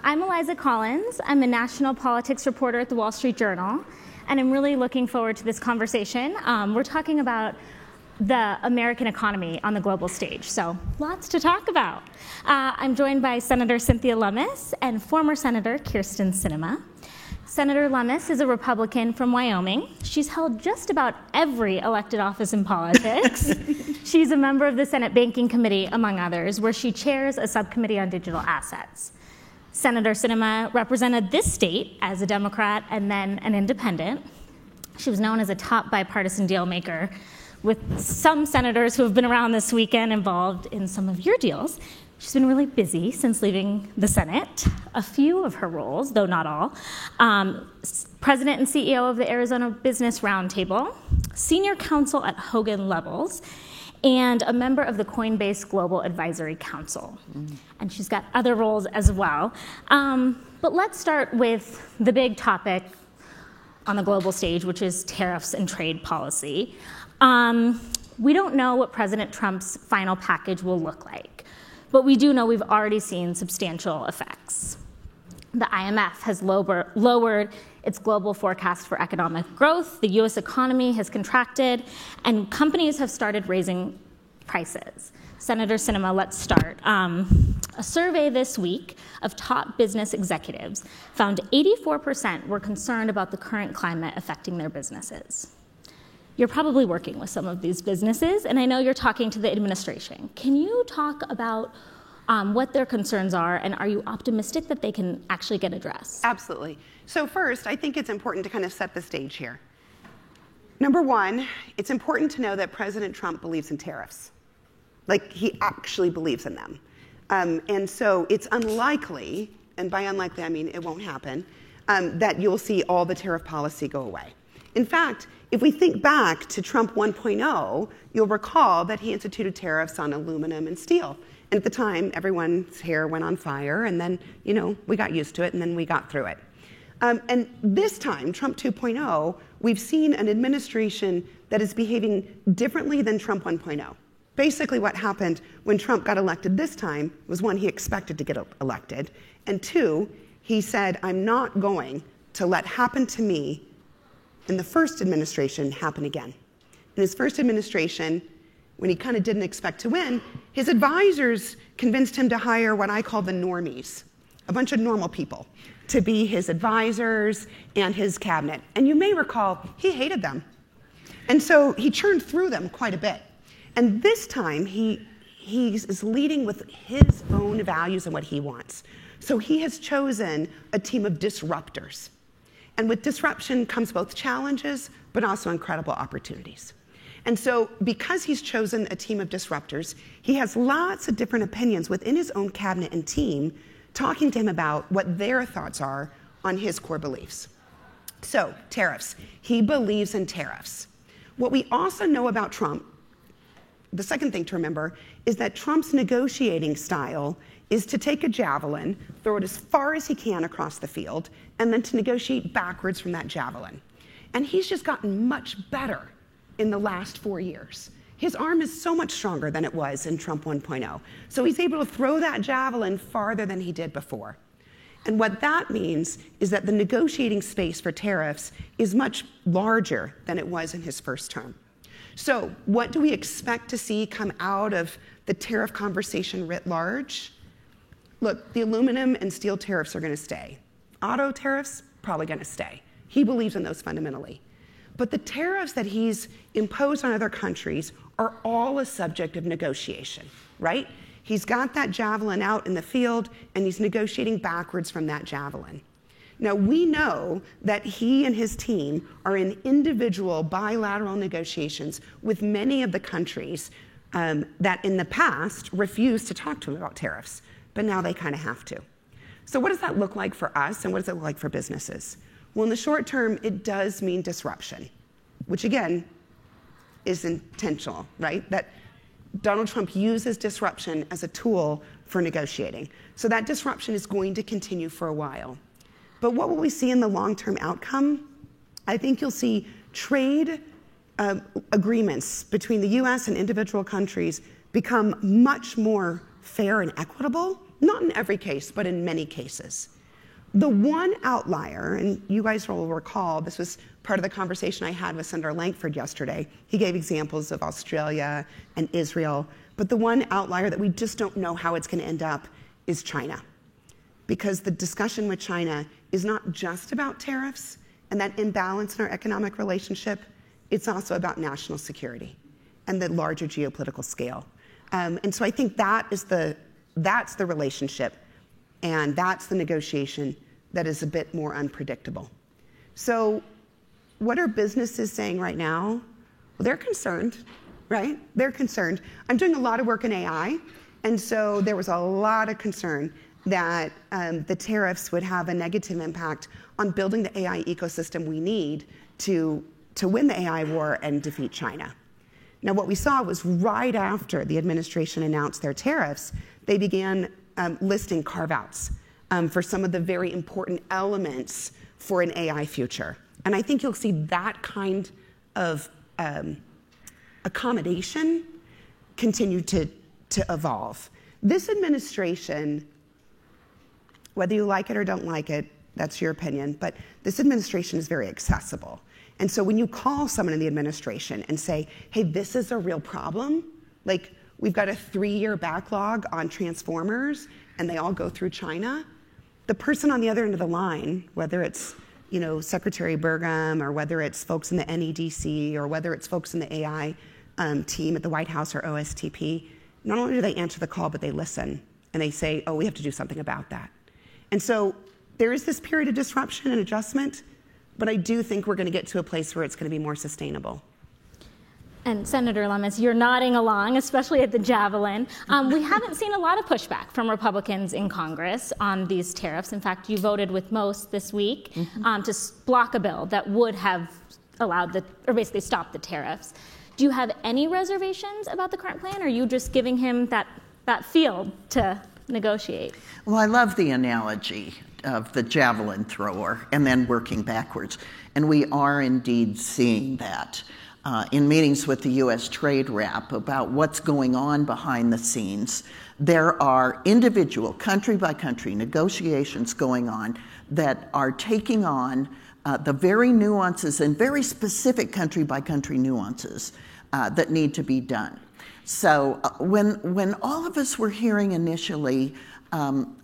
I'm Eliza Collins. I'm a national politics reporter at the Wall Street Journal, and I'm really looking forward to this conversation. We're talking about the American economy on the global stage, so lots to talk about. I'm joined by Senator Cynthia Lummis and former Senator Kyrsten Sinema. Senator Lummis is a Republican from Wyoming. She's held just about every elected office in politics. She's a member of the Senate Banking Committee, among others, where she chairs a subcommittee on digital assets. Senator Sinema represented this state as a Democrat and then an independent. She was known as a top bipartisan deal maker, with some senators who have been around this weekend involved in some of your deals. She's been really busy since leaving the Senate. A few of her roles, though not all, President and CEO of the Arizona Business Roundtable, Senior Counsel at Hogan Lovells, and a member of the Coinbase Global Advisory Council. And she's got other roles as well. But let's start with the big topic on the global stage, which is tariffs and trade policy. We don't know what President Trump's final package will look like, but we do know we've already seen substantial effects. The IMF has lowered its global forecast for economic growth, the US economy has contracted, and companies have started raising prices. Senator Sinema, let's start. A survey this week of top business executives found 84% were concerned about the current climate affecting their businesses. You're probably working with some of these businesses, and I know you're talking to the administration. Can you talk about what their concerns are, and are you optimistic that they can actually get addressed? Absolutely. So first, I think it's important to kind of set the stage here. Number one, it's important to know that President Trump believes in tariffs. Like, he actually believes in them. And so it's unlikely, and by unlikely I mean it won't happen, that you'll see all the tariff policy go away. In fact, if we think back to Trump 1.0, you'll recall that he instituted tariffs on aluminum and steel. And at the time, everyone's hair went on fire, and then, we got used to it, and then we got through it. And this time, Trump 2.0, we've seen an administration that is behaving differently than Trump 1.0. Basically, what happened when Trump got elected this time was, one, he expected to get elected, and two, he said, I'm not going to let happen to me in the first administration happen again. In his first administration, when he kind of didn't expect to win, his advisors convinced him to hire what I call the normies, a bunch of normal people, to be his advisors and his cabinet. And you may recall, he hated them. And so he churned through them quite a bit. And this time, he is leading with his own values and what he wants. So he has chosen a team of disruptors. And with disruption comes both challenges, but also incredible opportunities. And so because he's chosen a team of disruptors, he has lots of different opinions within his own cabinet and team talking to him about what their thoughts are on his core beliefs. So, tariffs. He believes in tariffs. What we also know about Trump, the second thing to remember, is that Trump's negotiating style is to take a javelin, throw it as far as he can across the field, and then to negotiate backwards from that javelin. And he's just gotten much better in the last 4 years. His arm is so much stronger than it was in Trump 1.0. So he's able to throw that javelin farther than he did before. And what that means is that the negotiating space for tariffs is much larger than it was in his first term. So what do we expect to see come out of the tariff conversation writ large? Look, the aluminum and steel tariffs are going to stay. Auto tariffs, probably going to stay. He believes in those fundamentally. But the tariffs that he's imposed on other countries are all a subject of negotiation, right? He's got that javelin out in the field, and he's negotiating backwards from that javelin. Now, we know that he and his team are in individual bilateral negotiations with many of the countries that in the past refused to talk to him about tariffs, but now they kind of have to. So what does that look like for us, and what does it look like for businesses? Well, in the short term, it does mean disruption, which again is intentional, right? That Donald Trump uses disruption as a tool for negotiating. So that disruption is going to continue for a while. But what will we see in the long-term outcome? I think you'll see trade agreements between the US and individual countries become much more fair and equitable Not in every case, but in many cases. The one outlier, and you guys will recall, this was part of the conversation I had with Senator Lankford yesterday. He gave examples of Australia and Israel, but the one outlier that we just don't know how it's going to end up is China. Because the discussion with China is not just about tariffs and that imbalance in our economic relationship, it's also about national security and the larger geopolitical scale. And so I think that's the relationship, and that's the negotiation that is a bit more unpredictable. So what are businesses saying right now? Well, they're concerned, right? They're concerned. I'm doing a lot of work in AI, and so there was a lot of concern that the tariffs would have a negative impact on building the AI ecosystem we need to win the AI war and defeat China. Now, what we saw was right after the administration announced their tariffs, they began listing carve-outs for some of the very important elements for an AI future. And I think you'll see that kind of accommodation continue to evolve. This administration, whether you like it or don't like it, that's your opinion, but this administration is very accessible. And so when you call someone in the administration and say, hey, this is a real problem, like we've got a 3-year backlog on transformers and they all go through China, the person on the other end of the line, whether it's Secretary Burgum or whether it's folks in the NEDC or whether it's folks in the AI team at the White House or OSTP, not only do they answer the call, but they listen and they say, oh, we have to do something about that. And so there is this period of disruption and adjustment, but I do think we're going to get to a place where it's going to be more sustainable. And Senator Lummis, you're nodding along, especially at the Javelin. We haven't seen a lot of pushback from Republicans in Congress on these tariffs. In fact, you voted with most this week to block a bill that would have allowed or basically stopped the tariffs. Do you have any reservations about the current plan, or are you just giving him that field to negotiate? Well, I love the analogy of the javelin thrower and then working backwards. And we are indeed seeing that in meetings with the U.S. trade rep about what's going on behind the scenes. There are individual, country-by-country negotiations going on that are taking on the very nuances and very specific country-by-country nuances that need to be done. So when all of us were hearing initially,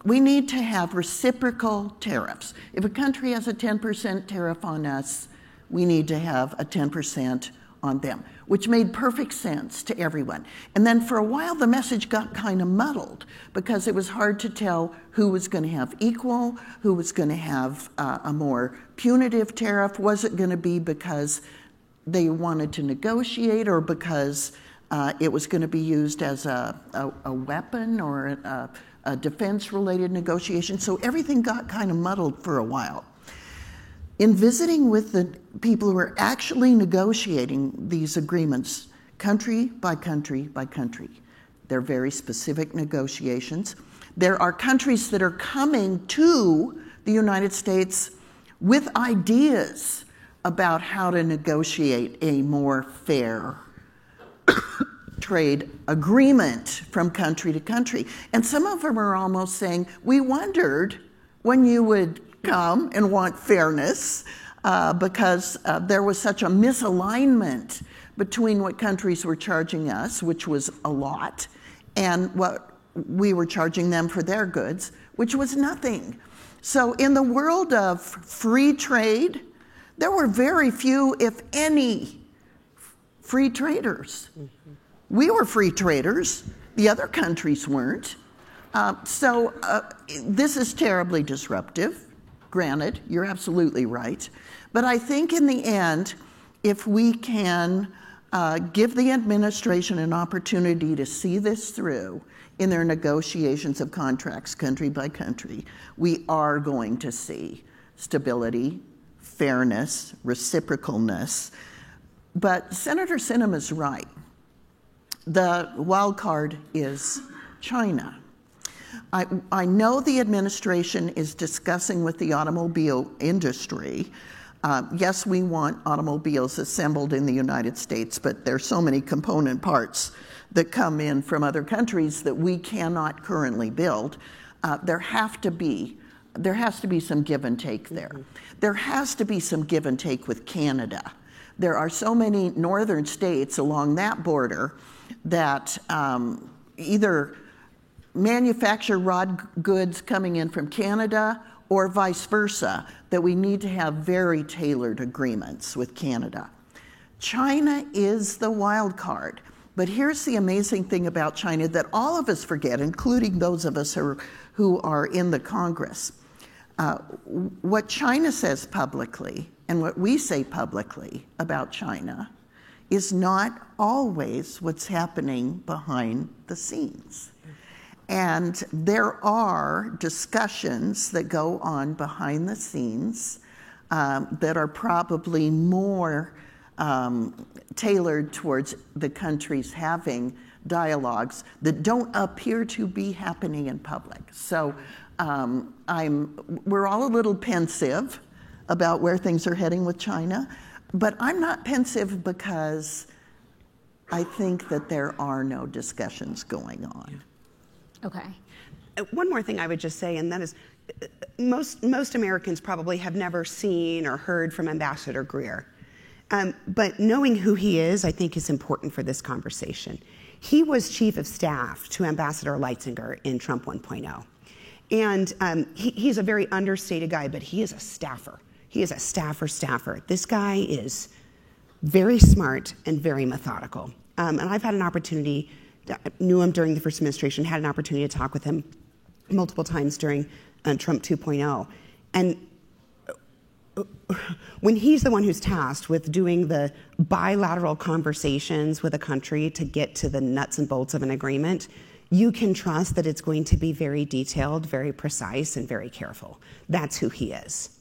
we need to have reciprocal tariffs. If a country has a 10% tariff on us, we need to have a 10% on them, which made perfect sense to everyone. And then for a while, the message got kind of muddled because it was hard to tell who was going to have equal, who was going to have a more punitive tariff. Was it going to be because they wanted to negotiate or because it was going to be used as a weapon or a defense-related negotiation? So everything got kind of muddled for a while. In visiting with the people who are actually negotiating these agreements, country by country by country, they're very specific negotiations. There are countries that are coming to the United States with ideas about how to negotiate a more fair trade agreement from country to country. And some of them are almost saying, we wondered when you would come and want fairness because there was such a misalignment between what countries were charging us, which was a lot, and what we were charging them for their goods, which was nothing. So in the world of free trade, there were very few, if any, free traders. We were free traders. The other countries weren't. So this is terribly disruptive. Granted, you're absolutely right. But I think in the end, if we can give the administration an opportunity to see this through in their negotiations of contracts country by country, we are going to see stability, fairness, reciprocalness. But Senator Sinema's right. The wild card is China. I know the administration is discussing with the automobile industry. Yes, we want automobiles assembled in the United States, but there's so many component parts that come in from other countries that we cannot currently build. there has to be some give and take there. There has to be some give and take with Canada. There are so many northern states along that border that either manufacture raw goods coming in from Canada or vice versa, that we need to have very tailored agreements with Canada. China is the wild card. But here's the amazing thing about China that all of us forget, including those of us who are in the Congress. What China says publicly and what we say publicly about China is not always what's happening behind the scenes. And there are discussions that go on behind the scenes that are probably more tailored towards the countries having dialogues that don't appear to be happening in public. So we're all a little pensive about where things are heading with China, but I'm not pensive because I think that there are no discussions going on. Okay. One more thing I would just say, and that is most Americans probably have never seen or heard from Ambassador Greer. But knowing who he is, I think, is important for this conversation. He was chief of staff to Ambassador Leitzinger in Trump 1.0. And he's a very understated guy, but he is a staffer. He is a staffer. This guy is very smart and very methodical. And I've had an opportunity, knew him during the first administration, had an opportunity to talk with him multiple times during Trump 2.0. And when he's the one who's tasked with doing the bilateral conversations with a country to get to the nuts and bolts of an agreement, you can trust that it's going to be very detailed, very precise, and very careful. That's who he is.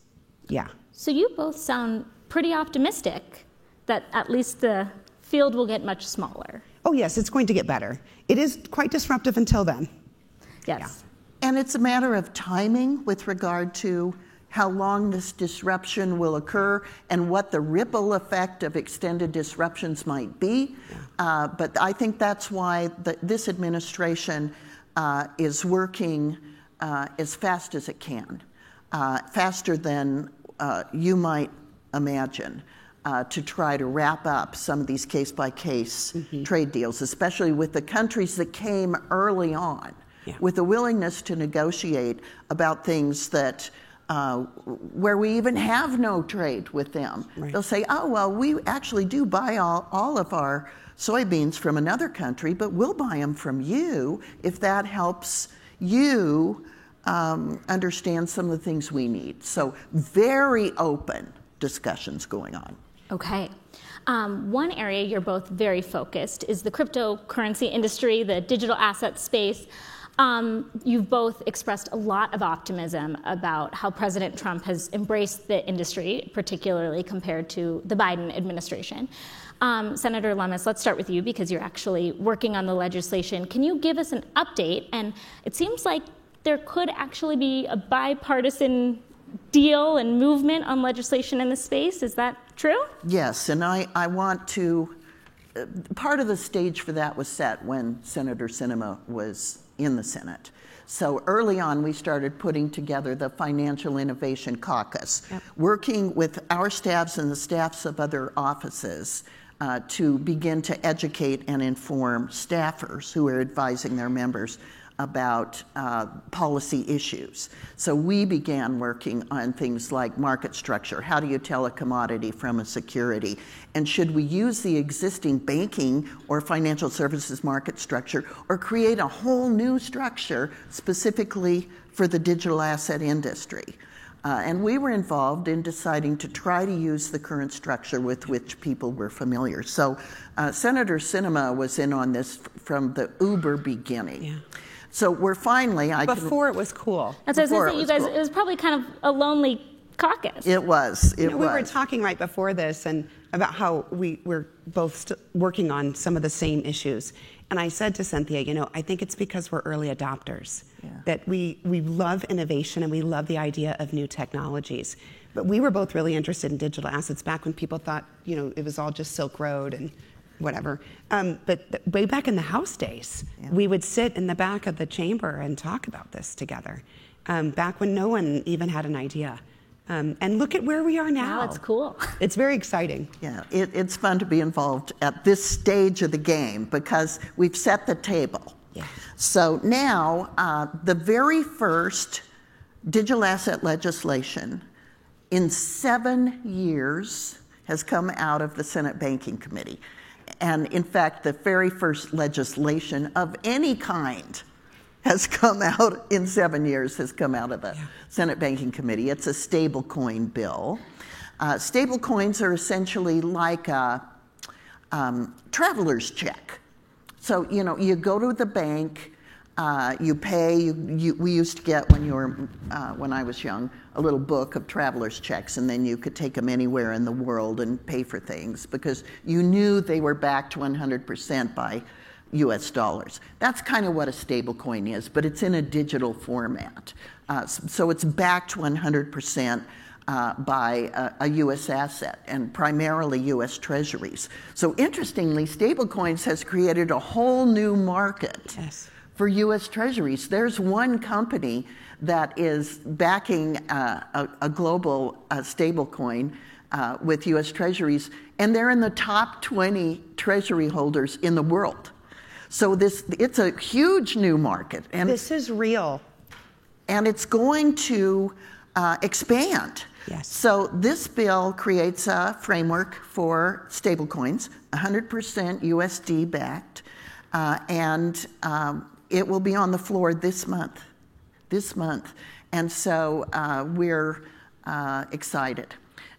Yeah. So you both sound pretty optimistic that at least the field will get much smaller. Oh, yes, it's going to get better. It is quite disruptive until then. Yes. Yeah. And it's a matter of timing with regard to how long this disruption will occur and what the ripple effect of extended disruptions might be. Yeah. But I think that's why this administration is working as fast as it can, faster than you might imagine, to try to wrap up some of these case-by-case trade deals, especially with the countries that came early on, with a willingness to negotiate about things that where we even have no trade with them. Right. They'll say, oh, well, we actually do buy all of our soybeans from another country, but we'll buy them from you if that helps you understand some of the things we need. So very open discussions going on. Okay. One area you're both very focused is the cryptocurrency industry, the digital asset space. You've both expressed a lot of optimism about how President Trump has embraced the industry, particularly compared to the Biden administration. Senator Lummis, let's start with you because you're actually working on the legislation. Can you give us an update? And it seems like there could actually be a bipartisan deal and movement on legislation in this space. Is that true? Yes, and I want to, part of the stage for that was set when Senator Sinema was in the Senate. So early on, we started putting together the Financial Innovation Caucus, working with our staffs and the staffs of other offices to begin to educate and inform staffers who are advising their members about policy issues. So we began working on things like market structure. How do you tell a commodity from a security? And should we use the existing banking or financial services market structure or create a whole new structure specifically for the digital asset industry? And we were involved in deciding to try to use the current structure with which people were familiar. So Senator Sinema was in on this from the uber beginning. Yeah. So we're finally, before it was cool. That's what I was going to say, you guys, cool. It was probably kind of a lonely caucus. It was. We were talking right before this and about how we were both working on some of the same issues. And I said to Cynthia, I think it's because we're early adopters, that we love innovation and we love the idea of new technologies. But we were both really interested in digital assets back when people thought, it was all just Silk Road and whatever. But way back in the House days, we would sit in the back of the chamber and talk about this together, back when no one even had an idea. And look at where we are now. Wow, it's cool. It's very exciting. Yeah, it's fun to be involved at this stage of the game because we've set the table. Yeah. So now, the very first digital asset legislation in 7 years has come out of the Senate Banking Committee. And in fact, the very first legislation of any kind has come out in 7 years, has come out of the Senate Banking Committee. It's a stablecoin bill. Stablecoins are essentially like a traveler's check. So, you go to the bank, you pay. We used to get, when I was young, a little book of traveler's checks, and then you could take them anywhere in the world and pay for things because you knew they were backed 100% by US dollars. That's kind of what a stablecoin is, but it's in a digital format. So it's backed 100% by a US asset, and primarily US treasuries. So interestingly, stablecoins has created a whole new market for US treasuries. There's one company that is backing a global stablecoin with US treasuries, and they're in the top 20 treasury holders in the world. So it's a huge new market. And this is real. And it's going to expand. Yes. So this bill creates a framework for stablecoins, 100% USD backed, and it will be on the floor this month. And so we're excited.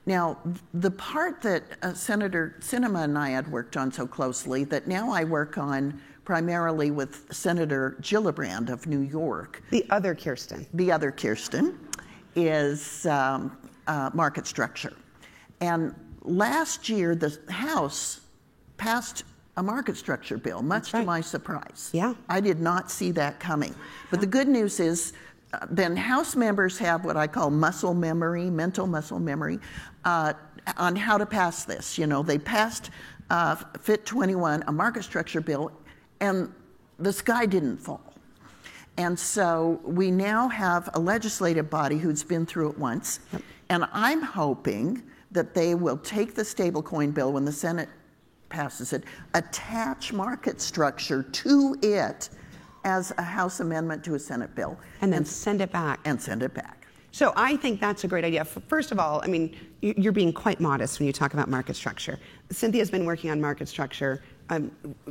Now, the part that Senator Sinema and I had worked on so closely that now I work on primarily with Senator Gillibrand of New York. The other Kirsten is market structure. And last year, the House passed a market structure bill, much to my surprise. Yeah. I did not see that coming. But the good news is then House members have what I call mental muscle memory, on how to pass this. They passed FIT 21, a market structure bill, and the sky didn't fall. And so we now have a legislative body who's been through it once, and I'm hoping that they will take the stablecoin bill when the Senate passes it, attach market structure to it as a House amendment to a Senate bill. And then send it back. So I think that's a great idea. First of all, you're being quite modest when you talk about market structure. Cynthia's been working on market structure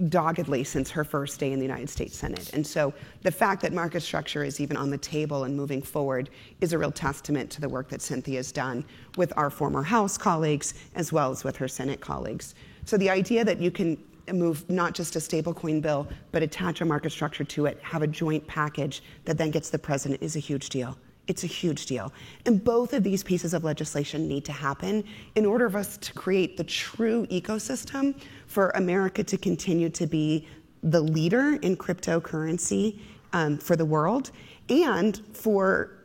doggedly since her first day in the United States Senate. And so the fact that market structure is even on the table and moving forward is a real testament to the work that Cynthia's done with our former House colleagues as well as with her Senate colleagues. So the idea that you can move not just a stablecoin bill, but attach a market structure to it, have a joint package that then gets the president is a huge deal. It's a huge deal. And both of these pieces of legislation need to happen in order for us to create the true ecosystem for America to continue to be the leader in cryptocurrency for the world, and for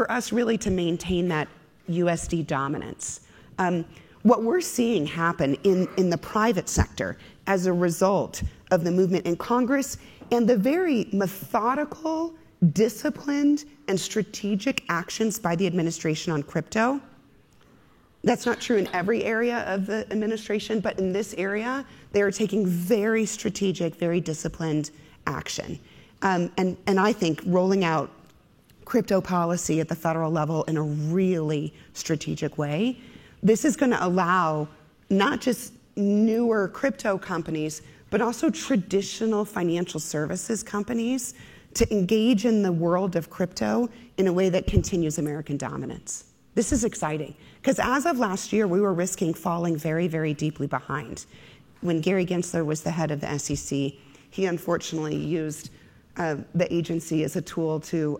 us really to maintain that USD dominance. What we're seeing happen in the private sector as a result of the movement in Congress and the very methodical, disciplined, and strategic actions by the administration on crypto. That's not true in every area of the administration, but in this area, they are taking very strategic, very disciplined action. And I think rolling out crypto policy at the federal level in a really strategic way, this is going to allow not just newer crypto companies, but also traditional financial services companies to engage in the world of crypto in a way that continues American dominance. This is exciting, because as of last year, we were risking falling very, very deeply behind. When Gary Gensler was the head of the SEC, he unfortunately used the agency as a tool to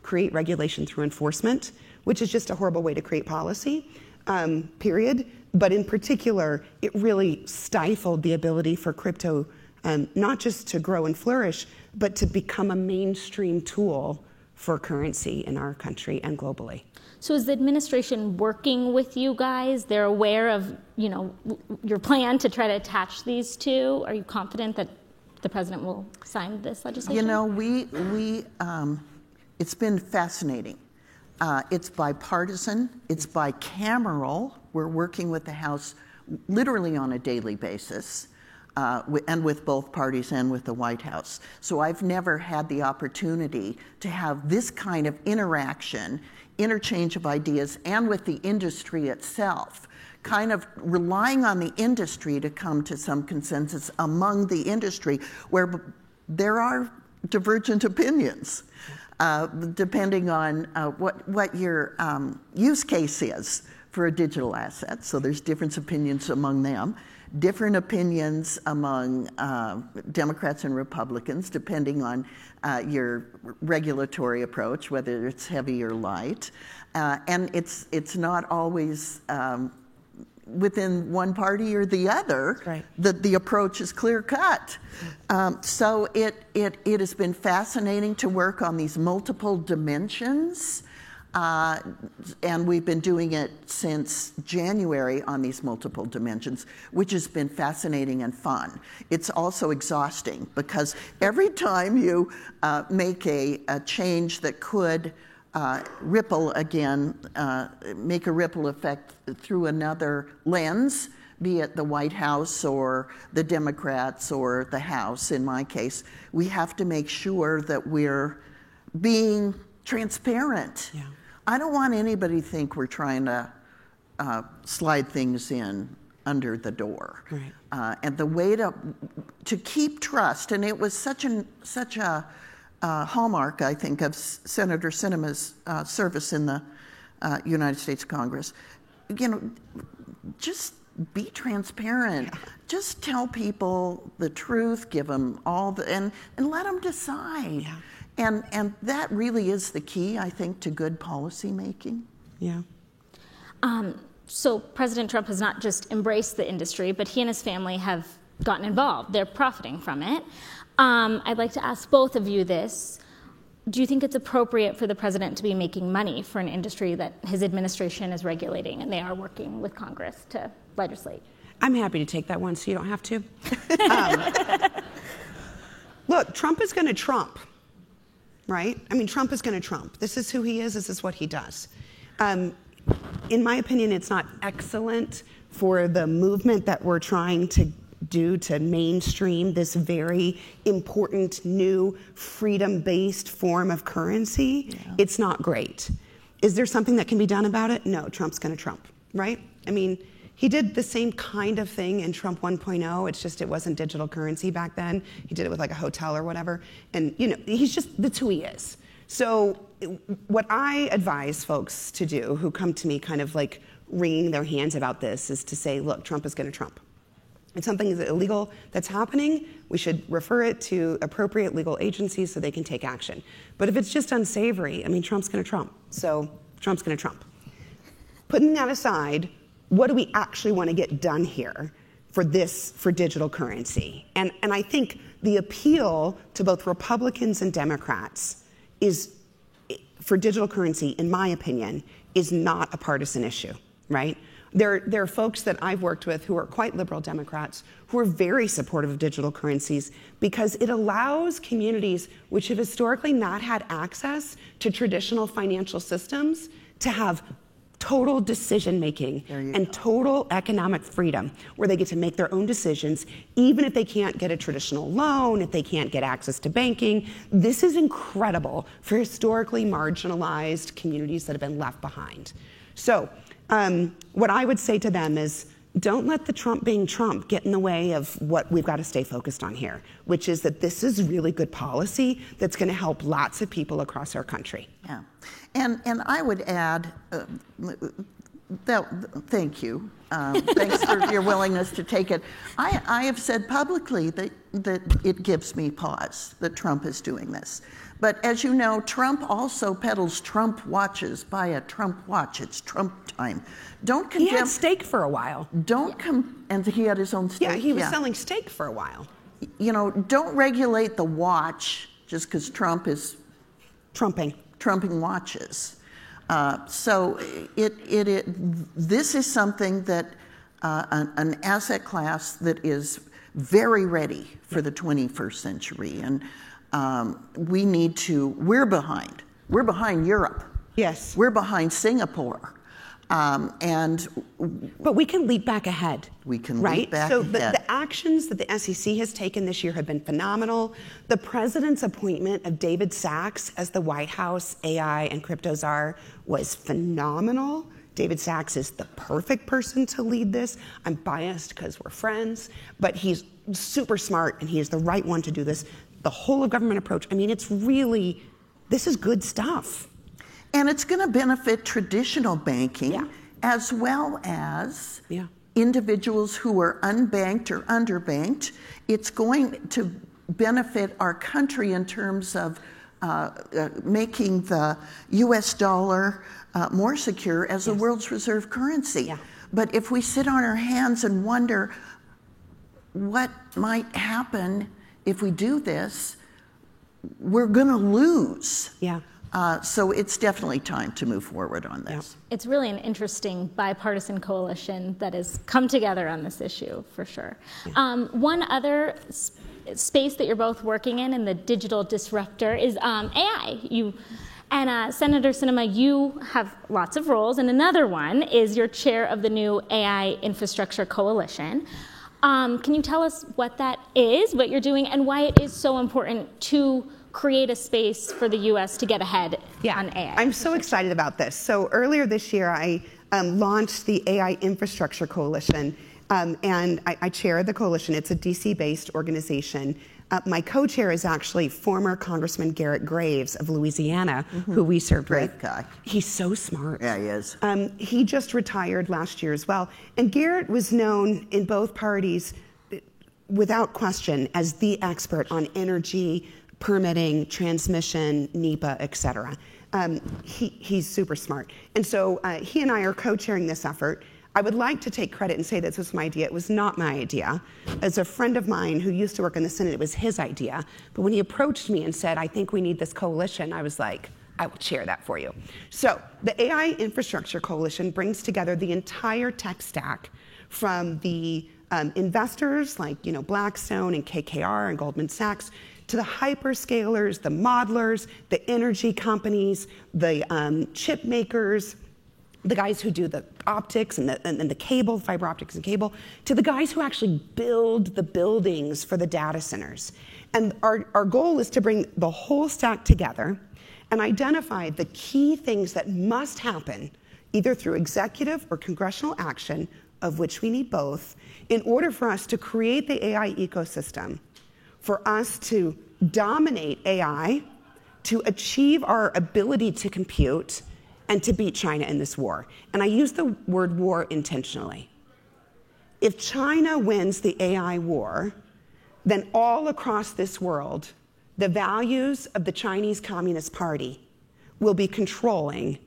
create regulation through enforcement, which is just a horrible way to create policy, period. But in particular, it really stifled the ability for crypto not just to grow and flourish, but to become a mainstream tool for currency in our country and globally. So is the administration working with you guys? They're aware of, your plan to try to attach these two. Are you confident that the president will sign this legislation? It's been fascinating. It's bipartisan, it's bicameral. We're working with the House literally on a daily basis, and with both parties and with the White House. So I've never had the opportunity to have this kind of interaction, interchange of ideas, and with the industry itself, kind of relying on the industry to come to some consensus among the industry where there are divergent opinions. Depending on what your use case is for a digital asset. So there's different opinions among them, different opinions among Democrats and Republicans, depending on your regulatory approach, whether it's heavy or light. And it's not always within one party or the other, right, that the approach is clear cut. So it has been fascinating to work on these multiple dimensions, and we've been doing it since January on these multiple dimensions, which has been fascinating and fun. It's also exhausting because every time you make a change that could ripple again, make a ripple effect through another lens, be it the White House or the Democrats or the House, in my case, we have to make sure that we're being transparent. Yeah. I don't want anybody to think we're trying to slide things in under the door. Right. And the way to keep trust, and it was such a hallmark, I think, of Senator Sinema's service in the United States Congress. Just be transparent. Yeah. Just tell people the truth. Give them all and let them decide. Yeah. And that really is the key, I think, to good policy making. Yeah. So President Trump has not just embraced the industry, but he and his family have gotten involved. They're profiting from it. I'd like to ask both of you this. Do you think it's appropriate for the president to be making money for an industry that his administration is regulating and they are working with Congress to legislate? I'm happy to take that one so you don't have to. Look, Trump is going to Trump, right? I mean, Trump is going to Trump. This is who he is. This is what he does. In my opinion, it's not excellent for the movement that we're trying to do to mainstream this very important new freedom-based form of currency. Yeah. It's not great. Is there something that can be done about it? No, Trump's going to Trump, right? I mean, he did the same kind of thing in Trump 1.0. It's just it wasn't digital currency back then. He did it with like a hotel or whatever. And, that's who he is. So what I advise folks to do who come to me kind of like wringing their hands about this is to say, look, Trump is going to Trump. If something is illegal that's happening, we should refer it to appropriate legal agencies so they can take action. But if it's just unsavory, I mean, Trump's going to Trump. So Trump's going to Trump. Putting that aside, what do we actually want to get done here for digital currency? And I think the appeal to both Republicans and Democrats is, for digital currency, in my opinion, is not a partisan issue, right? There are folks that I've worked with who are quite liberal Democrats who are very supportive of digital currencies because it allows communities which have historically not had access to traditional financial systems to have total decision-making and total economic freedom where they get to make their own decisions even if they can't get a traditional loan, if they can't get access to banking. This is incredible for historically marginalized communities that have been left behind. So what I would say to them is, don't let the Trump being Trump get in the way of what we've got to stay focused on here, which is that this is really good policy that's going to help lots of people across our country. Yeah, and I would add, thank you. Thanks for your willingness to take it. I have said publicly that it gives me pause that Trump is doing this. But as you know, Trump also peddles Trump watches. Buy a Trump watch. It's Trump time. Don't condemn. He had steak for a while. And he had his own steak. Yeah, he was selling steak for a while. Don't regulate the watch just because Trump is trumping. trumping watches. So this is something that an asset class that is very ready for the 21st century, and we're behind. We're behind Europe. Yes. We're behind Singapore. But we can leap back ahead. We can right? leap back so ahead. The actions that the SEC has taken this year have been phenomenal. The president's appointment of David Sachs as the White House AI and crypto czar was phenomenal. David Sachs is the perfect person to lead this. I'm biased because we're friends, but he's super smart and he is the right one to do this. The whole of government approach, I mean, this is good stuff. And it's going to benefit traditional banking as well as individuals who are unbanked or underbanked. It's going to benefit our country in terms of making the US dollar more secure as the world's reserve currency. Yeah. But if we sit on our hands and wonder what might happen if we do this, we're going to lose. Yeah. So it's definitely time to move forward on this. It's really an interesting bipartisan coalition that has come together on this issue, for sure. One other space that you're both working in the digital disruptor, is AI. Senator Sinema, you have lots of roles, and another one is you're chair of the new AI Infrastructure Coalition. Can you tell us what that is, what you're doing, and why it is so important to create a space for the U.S. to get ahead on AI? I'm so excited about this. So earlier this year, I launched the AI Infrastructure Coalition, and I chair the coalition. It's a DC-based organization. My co-chair is actually former Congressman Garrett Graves of Louisiana, who we served with. Great guy. He's so smart. Yeah, he is. He just retired last year as well. And Garrett was known in both parties, without question, as the expert on energy, permitting, transmission, NEPA, et cetera. He's super smart. And so he and I are co-chairing this effort. I would like to take credit and say this was my idea. It was not my idea. As a friend of mine who used to work in the Senate, it was his idea. But when he approached me and said, I think we need this coalition, I was like, I will chair that for you. So the AI Infrastructure Coalition brings together the entire tech stack from the investors like Blackstone and KKR and Goldman Sachs, to the hyperscalers, the modelers, the energy companies, the chip makers, the guys who do the optics and the cable, fiber optics and cable, to the guys who actually build the buildings for the data centers. And our goal is to bring the whole stack together and identify the key things that must happen, either through executive or congressional action, of which we need both, in order for us to create the AI ecosystem, for us to dominate AI, to achieve our ability to compute, and to beat China in this war. And I use the word war intentionally. If China wins the AI war, then all across this world, the values of the Chinese Communist Party will be controlling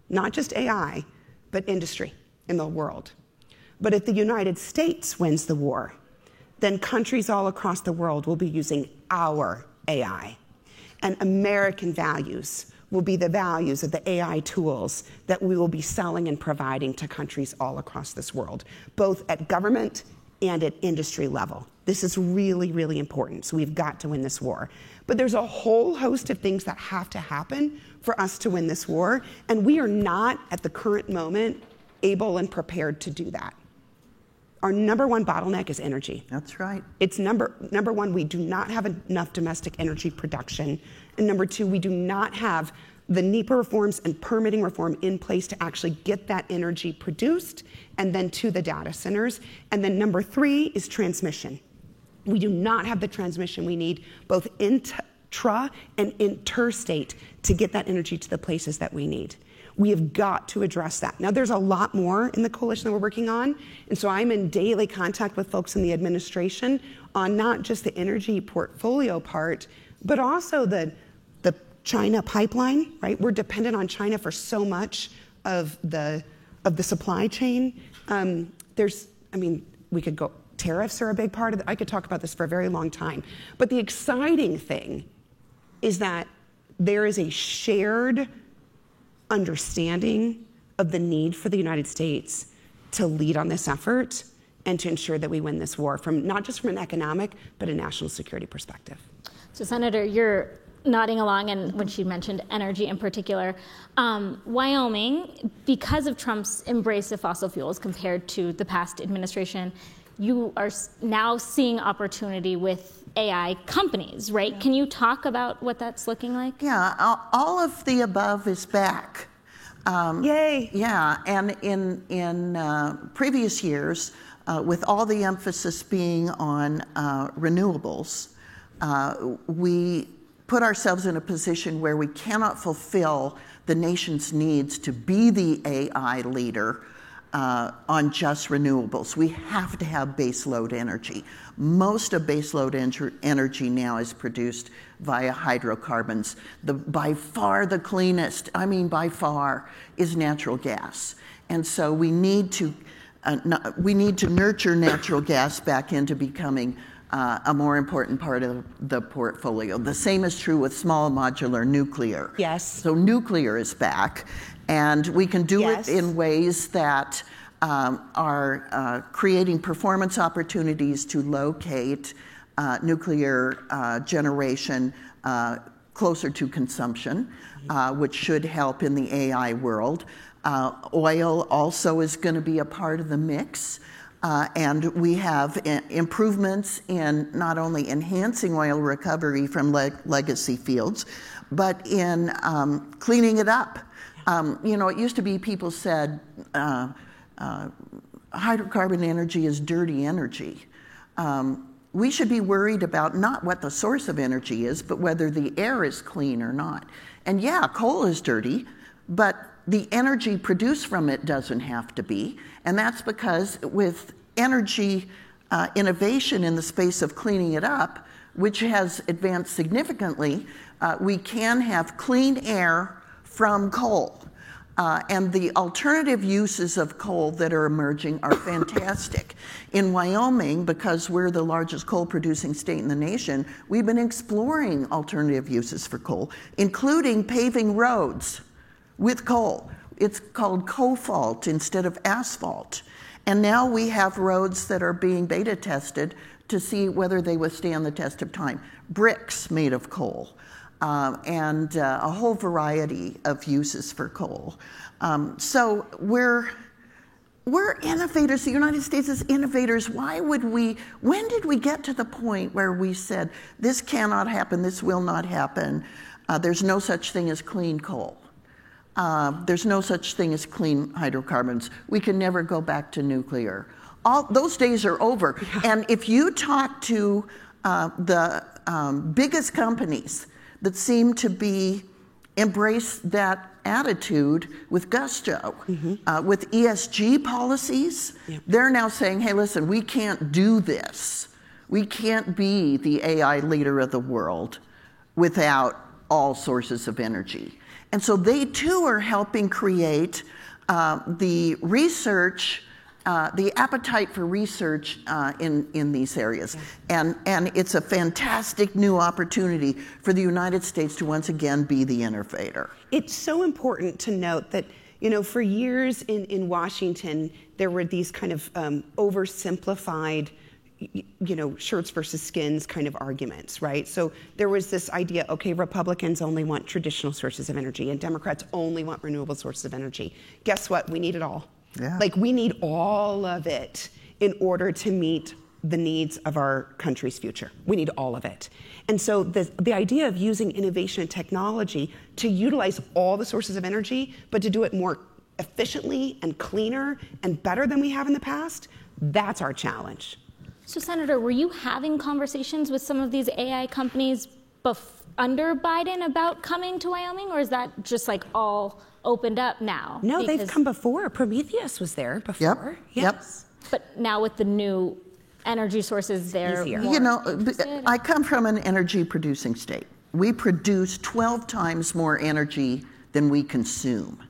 not just AI, but industry in the world. But if the United States wins the war, then countries all across the world will be using our AI. And American values will be the values of the AI tools that we will be selling and providing to countries all across this world, both at government and at industry level. This is really, really important, so we've got to win this war. But there's a whole host of things that have to happen for us to win this war, and we are not, at the current moment, able and prepared to do that. Our number one bottleneck is energy. That's right. It's number one, we do not have enough domestic energy production. And number two, we do not have the NEPA reforms and permitting reform in place to actually get that energy produced and then to the data centers. And then number three is transmission. We do not have the transmission we need, both intra and interstate, to get that energy to the places that we need. We have got to address that. Now, there's a lot more in the coalition that we're working on, and so I'm in daily contact with folks in the administration on not just the energy portfolio part, but also the China pipeline, right? We're dependent on China for so much of the supply chain. We could go, tariffs are a big part of it. I could talk about this for a very long time. But the exciting thing is that there is a shared understanding of the need for the United States to lead on this effort and to ensure that we win this war, from not just from an economic, but a national security perspective. So, Senator, you're nodding along, and when she mentioned energy in particular, Wyoming, because of Trump's embrace of fossil fuels compared to the past administration, you are now seeing opportunity with AI companies, right? Yeah. Can you talk about what that's looking like? Yeah, all of the above is back. Yay! Yeah, and in previous years, with all the emphasis being on renewables, we put ourselves in a position where we cannot fulfill the nation's needs to be the AI leader on just renewables. We have to have baseload energy. Most of baseload energy now is produced via hydrocarbons. By far the cleanest, by far, is natural gas. And so we need to nurture natural gas back into becoming a more important part of the portfolio. The same is true with small modular nuclear. Yes. So nuclear is back, and we can do it in ways that are creating performance opportunities to locate nuclear generation closer to consumption, which should help in the AI world. Oil also is going to be a part of the mix. And we have improvements in not only enhancing oil recovery from legacy fields, but in cleaning it up. It used to be people said hydrocarbon energy is dirty energy. We should be worried about not what the source of energy is, but whether the air is clean or not. And yeah, coal is dirty, but the energy produced from it doesn't have to be. And that's because with energy innovation in the space of cleaning it up, which has advanced significantly, we can have clean air from coal. And the alternative uses of coal that are emerging are fantastic. In Wyoming, because we're the largest coal-producing state in the nation, we've been exploring alternative uses for coal, including paving roads with coal. It's called cofalt instead of asphalt. And now we have roads that are being beta tested to see whether they withstand the test of time. Bricks made of coal. And a whole variety of uses for coal. So we're innovators. The United States is innovators. When did we get to the point where we said, this cannot happen, this will not happen, there's no such thing as clean coal? There's no such thing as clean hydrocarbons. We can never go back to nuclear. All those days are over. Yeah. And if you talk to the biggest companies that seem to embrace that attitude with gusto, with ESG policies, they're now saying, hey, listen, we can't do this. We can't be the AI leader of the world without all sources of energy. And so they too are helping create the research, the appetite for research in these areas. Yeah. And it's a fantastic new opportunity for the United States to once again be the innovator. It's so important to note that, for years in Washington, there were these kind of oversimplified shirts versus skins kind of arguments, right? So there was this idea, okay, Republicans only want traditional sources of energy and Democrats only want renewable sources of energy. Guess what? We need it all. Yeah. We need all of it in order to meet the needs of our country's future. We need all of it. And so the idea of using innovation and technology to utilize all the sources of energy, but to do it more efficiently and cleaner and better than we have in the past, that's our challenge. So, Senator, were you having conversations with some of these AI companies under Biden about coming to Wyoming, or is that just all opened up now? No, they've come before. Prometheus was there before. Yep. But now with the new energy sources, they're more I come from an energy producing state. We produce 12 times more energy than we consume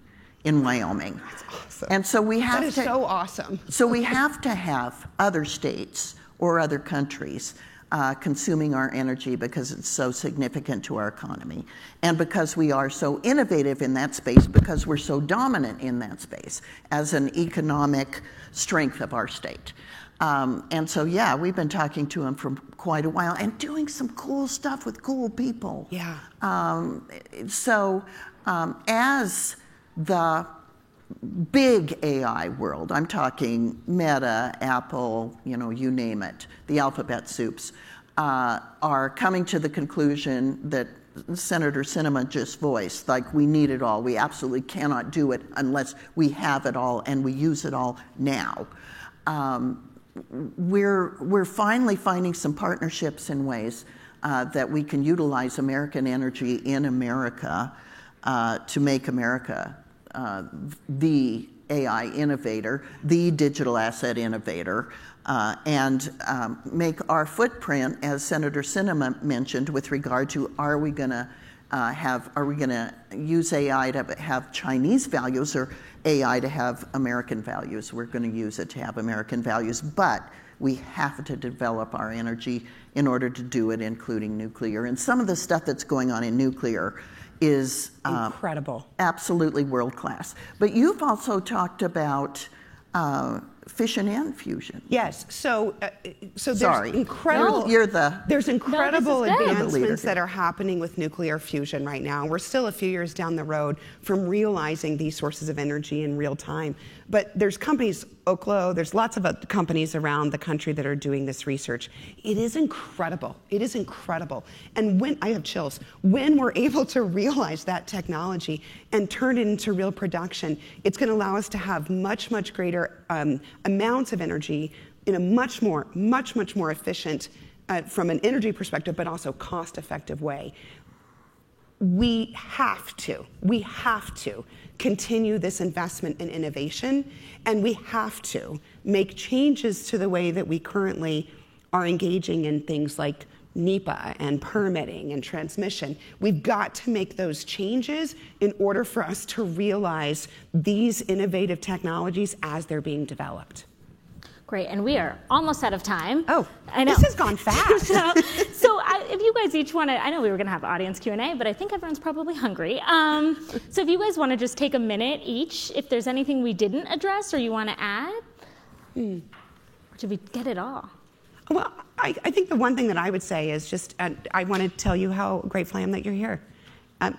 in Wyoming. That's awesome. And so that is so awesome. So we have to have other states or other countries consuming our energy because it's so significant to our economy, and because we are so innovative in that space, because we're so dominant in that space as an economic strength of our state. And so, yeah, we've been talking to him for quite a while and doing some cool stuff with cool people. Yeah. As the big AI world, I'm talking Meta, Apple, you name it, the alphabet soups, are coming to the conclusion that Senator Sinema just voiced, like, we need it all. We absolutely cannot do it unless we have it all and we use it all now. We're finally finding some partnerships in ways that we can utilize American energy in America to make America the AI innovator, the digital asset innovator, and make our footprint, as Senator Sinema mentioned, with regard to are we going to use AI to have Chinese values or AI to have American values? We're going to use it to have American values, but we have to develop our energy in order to do it, including nuclear. And some of the stuff that's going on in nuclear is incredible, absolutely world class. But you've also talked about fission and fusion. Yes. So Sorry. there's incredible. There's incredible advancements that are happening with nuclear fusion right now. We're still a few years down the road from realizing these sources of energy in real time. But there's companies, Oklo, there's lots of other companies around the country that are doing this research. It is incredible. It is incredible. And when I have chills, when we're able to realize that technology and turn it into real production, it's going to allow us to have much, much greater amounts of energy in a much more efficient, from an energy perspective, but also cost-effective way. We have to continue this investment in innovation, and we have to make changes to the way that we currently are engaging in things like NEPA and permitting and transmission. We've got to make those changes in order for us to realize these innovative technologies as they're being developed. Great, and we are almost out of time. Oh, I know. This has gone fast. If you guys each want to, I know we were going to have audience Q&A, but I think everyone's probably hungry. So if you guys want to just take a minute each, if there's anything we didn't address or you want to add, or did we get it all? Well, I think the one thing that I would say is just, I want to tell you how grateful I am that you're here.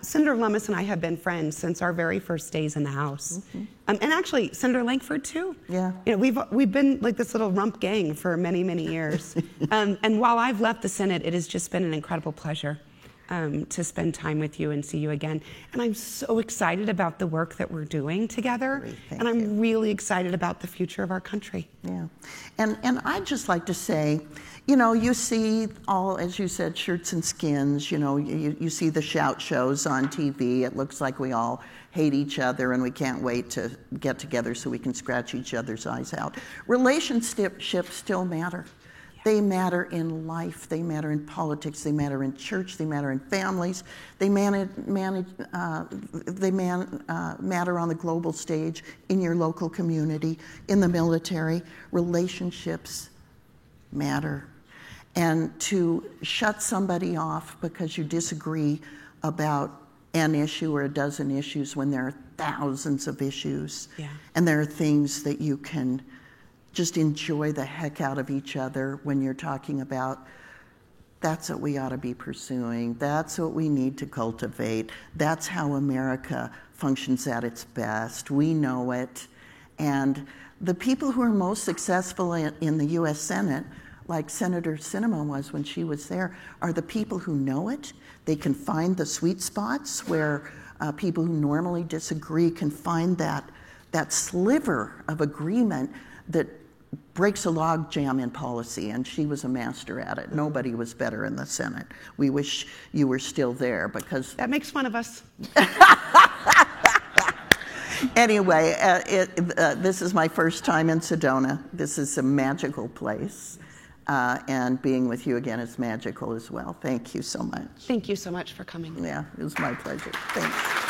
Senator Lummis and I have been friends since our very first days in the House. Mm-hmm. And actually, Senator Lankford, too. Yeah. We've been like this little rump gang for many, many years. And while I've left the Senate, it has just been an incredible pleasure to spend time with you and see you again. And I'm so excited about the work that we're doing together. Great, and I'm really excited about the future of our country. Yeah. And I'd just like to say, you see all, as you said, shirts and skins, you see the shout shows on TV. It looks like we all hate each other and we can't wait to get together so we can scratch each other's eyes out. Relationships still matter. They matter in life, they matter in politics, they matter in church, they matter in families, they matter on the global stage, in your local community, in the military. Relationships matter. And to shut somebody off because you disagree about an issue or a dozen issues when there are thousands of issues, and there are things that you can just enjoy the heck out of each other when you're talking about, that's what we ought to be pursuing, that's what we need to cultivate, that's how America functions at its best, we know it. And the people who are most successful in the US Senate, like Senator Sinema was when she was there, are the people who know it. They can find the sweet spots where people who normally disagree can find that sliver of agreement that breaks a log jam in policy, and she was a master at it. Nobody was better in the Senate. We wish you were still there because... That makes fun of us. Anyway, this is my first time in Sedona. This is a magical place. And being with you again is magical as well. Thank you so much. Thank you so much for coming. Yeah, it was my pleasure. Thanks.